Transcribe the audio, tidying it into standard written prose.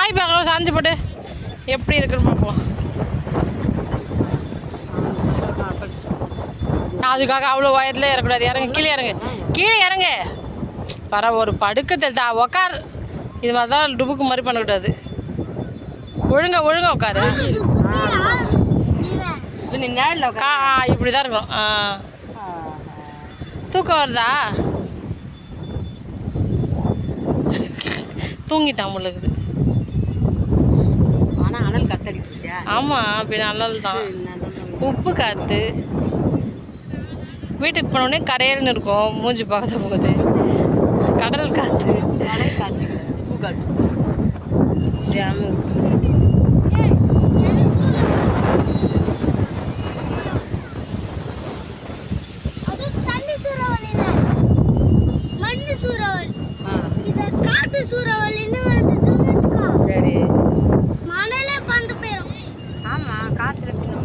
சாய் பார்க்கலாம், சாஞ்சு போட்டு எப்படி இருக்குன்னு பார்ப்போம். நான் அதுக்காக அவ்வளோ வயதில் இறக்கூடாது. இறங்க, கீழே இறங்கு, கீழே இறங்கு. வர ஒரு படுக்கத்தை தான் உக்கார். இது மாதிரி தான் டுபுக்கு மாதிரி பண்ணக்கூடாது. ஒழுங்கா ஒழுங்கா உட்காரு. இப்படி தான் இருக்கும். தூக்கம் வருதா? தூங்கிட்டான் உங்களுக்கு. ஆனால் அனல் காத்தடிக்கிறியா? ஆமாம், பின்ன அனல் தான். உப்பு காற்று. வீட்டுக்கு போனோடனே கரையல்னு இருக்கும். மூஞ்சி பார்க்க போகுது. கடல் காற்று. கடல் காற்று, உப்பு காற்று. ஜாமு சரி. மணலே பந்து போயிடும். ஆமாம், காற்றுல பின்ன